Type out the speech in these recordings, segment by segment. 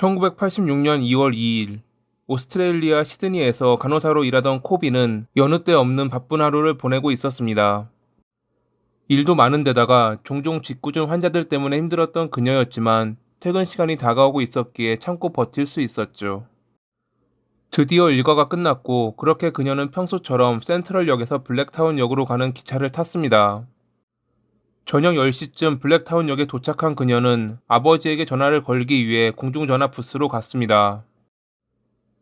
1986년 2월 2일, 오스트레일리아 시드니에서 간호사로 일하던 코비는 여느 때 없는 바쁜 하루를 보내고 있었습니다. 일도 많은 데다가 종종 짓궂은 환자들 때문에 힘들었던 그녀였지만 퇴근 시간이 다가오고 있었기에 참고 버틸 수 있었죠. 드디어 일과가 끝났고 그렇게 그녀는 평소처럼 센트럴역에서 블랙타운역으로 가는 기차를 탔습니다. 저녁 10시쯤 블랙타운역에 도착한 그녀는 아버지에게 전화를 걸기 위해 공중전화 부스로 갔습니다.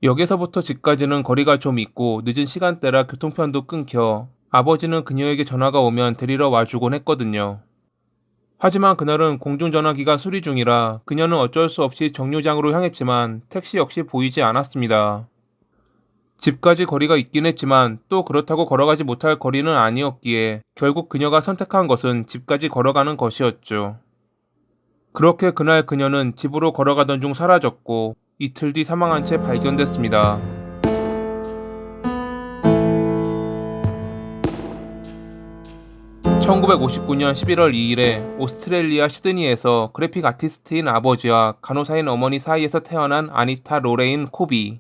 역에서부터 집까지는 거리가 좀 있고 늦은 시간대라 교통편도 끊겨 아버지는 그녀에게 전화가 오면 데리러 와주곤 했거든요. 하지만 그날은 공중전화기가 수리 중이라 그녀는 어쩔 수 없이 정류장으로 향했지만 택시 역시 보이지 않았습니다. 집까지 거리가 있긴 했지만 또 그렇다고 걸어가지 못할 거리는 아니었기에 결국 그녀가 선택한 것은 집까지 걸어가는 것이었죠. 그렇게 그날 그녀는 집으로 걸어가던 중 사라졌고 이틀 뒤 사망한 채 발견됐습니다. 1959년 11월 2일에 오스트레일리아 시드니에서 그래픽 아티스트인 아버지와 간호사인 어머니 사이에서 태어난 아니타 로레인 코비.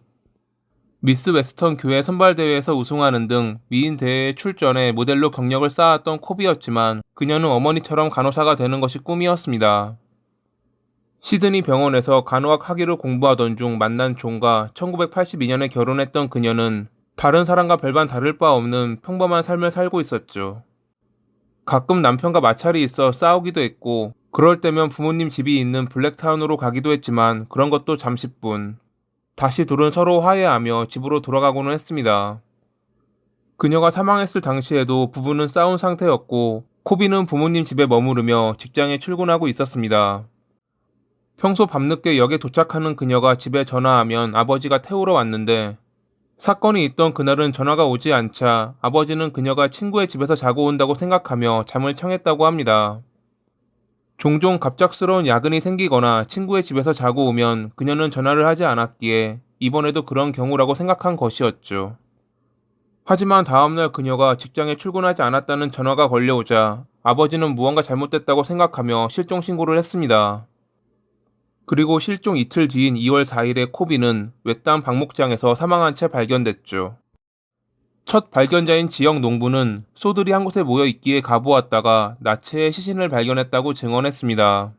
미스 웨스턴 교회 선발대회에서 우승하는 등 미인 대회에 출전해 모델로 경력을 쌓았던 코비였지만 그녀는 어머니처럼 간호사가 되는 것이 꿈이었습니다. 시드니 병원에서 간호학 학위를 공부하던 중 만난 존과 1982년에 결혼했던 그녀는 다른 사람과 별반 다를 바 없는 평범한 삶을 살고 있었죠. 가끔 남편과 마찰이 있어 싸우기도 했고 그럴 때면 부모님 집이 있는 블랙타운으로 가기도 했지만 그런 것도 잠시뿐. 다시 둘은 서로 화해하며 집으로 돌아가고는 했습니다. 그녀가 사망했을 당시에도 부부는 싸운 상태였고 코비는 부모님 집에 머무르며 직장에 출근하고 있었습니다. 평소 밤늦게 역에 도착하는 그녀가 집에 전화하면 아버지가 태우러 왔는데 사건이 있던 그날은 전화가 오지 않자 아버지는 그녀가 친구의 집에서 자고 온다고 생각하며 잠을 청했다고 합니다. 종종 갑작스러운 야근이 생기거나 친구의 집에서 자고 오면 그녀는 전화를 하지 않았기에 이번에도 그런 경우라고 생각한 것이었죠. 하지만 다음날 그녀가 직장에 출근하지 않았다는 전화가 걸려오자 아버지는 무언가 잘못됐다고 생각하며 실종 신고를 했습니다. 그리고 실종 이틀 뒤인 2월 4일에 코비는 외딴 방목장에서 사망한 채 발견됐죠. 첫 발견자인 지역 농부는 소들이 한 곳에 모여 있기에 가보았다가 나체의 시신을 발견했다고 증언했습니다.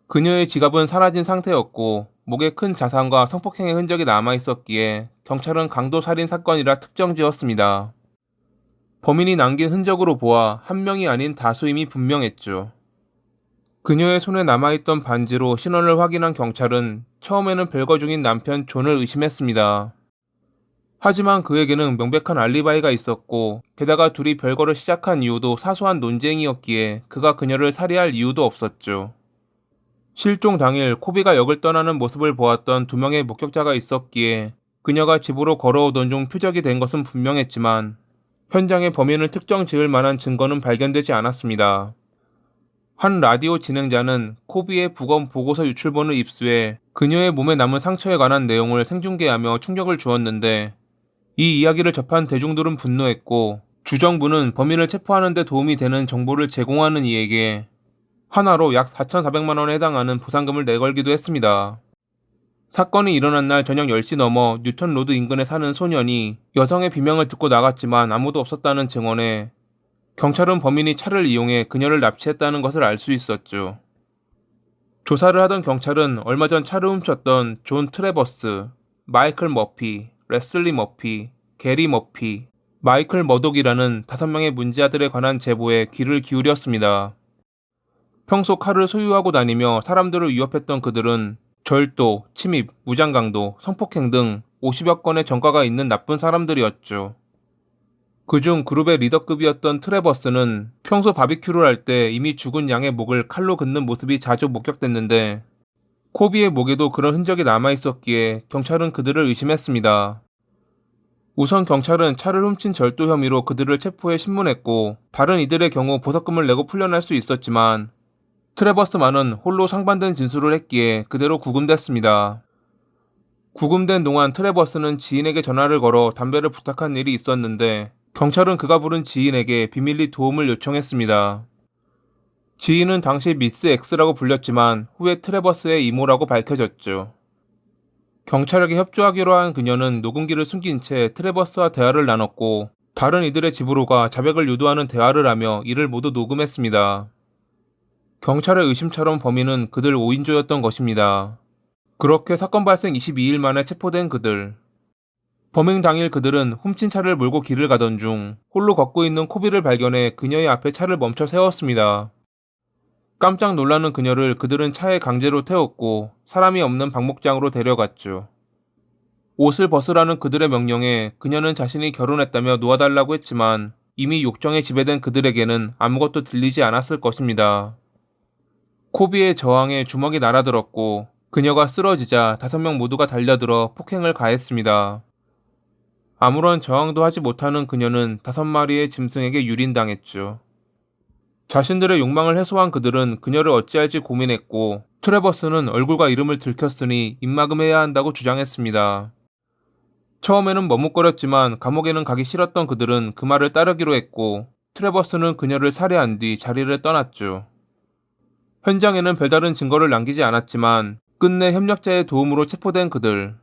그녀의 지갑은 사라진 상태였고 목에 큰 자상과 성폭행의 흔적이 남아 있었기에 경찰은 강도 살인 사건이라 특정 지었습니다. 범인이 남긴 흔적으로 보아 한 명이 아닌 다수임이 분명했죠. 그녀의 손에 남아있던 반지로 신원을 확인한 경찰은 처음에는 별거 중인 남편 존을 의심했습니다. 하지만 그에게는 명백한 알리바이가 있었고 게다가 둘이 별거를 시작한 이유도 사소한 논쟁이었기에 그가 그녀를 살해할 이유도 없었죠. 실종 당일 코비가 역을 떠나는 모습을 보았던 두 명의 목격자가 있었기에 그녀가 집으로 걸어오던 중 표적이 된 것은 분명했지만 현장의 범인을 특정 지을 만한 증거는 발견되지 않았습니다. 한 라디오 진행자는 코비의 부검 보고서 유출본을 입수해 그녀의 몸에 남은 상처에 관한 내용을 생중계하며 충격을 주었는데 이 이야기를 접한 대중들은 분노했고 주정부는 범인을 체포하는 데 도움이 되는 정보를 제공하는 이에게 하나로 약 4,400만 원에 해당하는 보상금을 내걸기도 했습니다. 사건이 일어난 날 저녁 10시 넘어 뉴턴 로드 인근에 사는 소년이 여성의 비명을 듣고 나갔지만 아무도 없었다는 증언에 경찰은 범인이 차를 이용해 그녀를 납치했다는 것을 알 수 있었죠. 조사를 하던 경찰은 얼마 전 차를 훔쳤던 존 트래버스, 마이클 머피, 레슬리 머피, 게리 머피, 마이클 머독이라는 5명의 문제아들에 관한 제보에 귀를 기울였습니다. 평소 칼을 소유하고 다니며 사람들을 위협했던 그들은 절도, 침입, 무장강도, 성폭행 등 50여 건의 전과가 있는 나쁜 사람들이었죠. 그중 그룹의 리더급이었던 트래버스는 평소 바비큐를 할 때 이미 죽은 양의 목을 칼로 긋는 모습이 자주 목격됐는데 코비의 목에도 그런 흔적이 남아 있었기에 경찰은 그들을 의심했습니다. 우선 경찰은 차를 훔친 절도 혐의로 그들을 체포해 신문했고 다른 이들의 경우 보석금을 내고 풀려날 수 있었지만 트래버스만은 홀로 상반된 진술을 했기에 그대로 구금됐습니다. 구금된 동안 트래버스는 지인에게 전화를 걸어 담배를 부탁한 일이 있었는데 경찰은 그가 부른 지인에게 비밀리 도움을 요청했습니다. 지인은 당시 미스 X라고 불렸지만 후에 트래버스의 이모라고 밝혀졌죠. 경찰에게 협조하기로 한 그녀는 녹음기를 숨긴 채 트래버스와 대화를 나눴고 다른 이들의 집으로 가 자백을 유도하는 대화를 하며 이를 모두 녹음했습니다. 경찰의 의심처럼 범인은 그들 5인조였던 것입니다. 그렇게 사건 발생 22일 만에 체포된 그들. 범행 당일 그들은 훔친 차를 몰고 길을 가던 중 홀로 걷고 있는 코비를 발견해 그녀의 앞에 차를 멈춰 세웠습니다. 깜짝 놀라는 그녀를 그들은 차에 강제로 태웠고 사람이 없는 방목장으로 데려갔죠. 옷을 벗으라는 그들의 명령에 그녀는 자신이 결혼했다며 놓아달라고 했지만 이미 욕정에 지배된 그들에게는 아무것도 들리지 않았을 것입니다. 코비의 저항에 주먹이 날아들었고 그녀가 쓰러지자 5명 모두가 달려들어 폭행을 가했습니다. 아무런 저항도 하지 못하는 그녀는 5마리의 짐승에게 유린당했죠. 자신들의 욕망을 해소한 그들은 그녀를 어찌할지 고민했고 트래버스는 얼굴과 이름을 들켰으니 입막음해야 한다고 주장했습니다. 처음에는 머뭇거렸지만 감옥에는 가기 싫었던 그들은 그 말을 따르기로 했고 트래버스는 그녀를 살해한 뒤 자리를 떠났죠. 현장에는 별다른 증거를 남기지 않았지만 끝내 협력자의 도움으로 체포된 그들.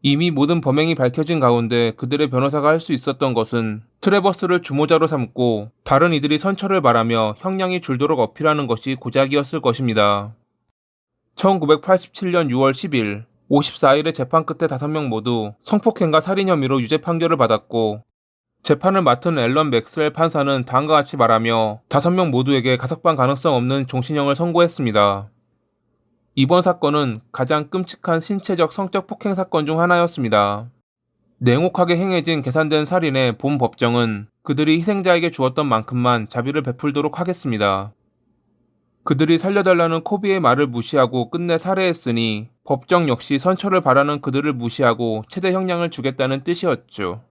이미 모든 범행이 밝혀진 가운데 그들의 변호사가 할 수 있었던 것은 트래버스를 주모자로 삼고 다른 이들이 선처를 바라며 형량이 줄도록 어필하는 것이 고작이었을 것입니다. 1987년 6월 10일 54일의 재판 끝에 5명 모두 성폭행과 살인 혐의로 유죄 판결을 받았고 재판을 맡은 앨런 맥스웰 판사는 다음과 같이 말하며 5명 모두에게 가석방 가능성 없는 종신형을 선고했습니다. 이번 사건은 가장 끔찍한 신체적 성적 폭행 사건 중 하나였습니다. 냉혹하게 행해진 계산된 살인에 본 법정은 그들이 희생자에게 주었던 만큼만 자비를 베풀도록 하겠습니다. 그들이 살려달라는 코비의 말을 무시하고 끝내 살해했으니 법정 역시 선처를 바라는 그들을 무시하고 최대 형량을 주겠다는 뜻이었죠.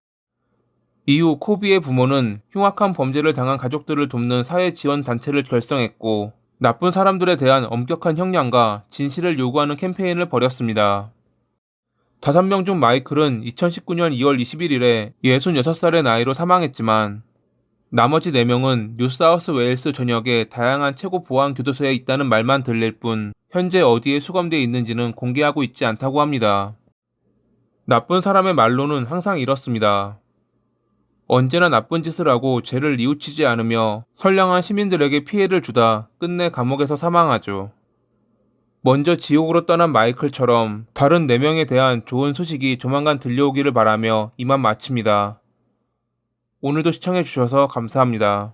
이후 코비의 부모는 흉악한 범죄를 당한 가족들을 돕는 사회 지원 단체를 결성했고 나쁜 사람들에 대한 엄격한 형량과 진실을 요구하는 캠페인을 벌였습니다. 5명 중 마이클은 2019년 2월 21일에 66살의 나이로 사망했지만 나머지 4명은 뉴사우스 웨일스 전역의 다양한 최고 보안 교도소에 있다는 말만 들릴 뿐 현재 어디에 수감되어 있는지는 공개하고 있지 않다고 합니다. 나쁜 사람의 말로는 항상 이렇습니다. 언제나 나쁜 짓을 하고 죄를 뉘우치지 않으며 선량한 시민들에게 피해를 주다 끝내 감옥에서 사망하죠. 먼저 지옥으로 떠난 마이클처럼 다른 4명에 대한 좋은 소식이 조만간 들려오기를 바라며 이만 마칩니다. 오늘도 시청해주셔서 감사합니다.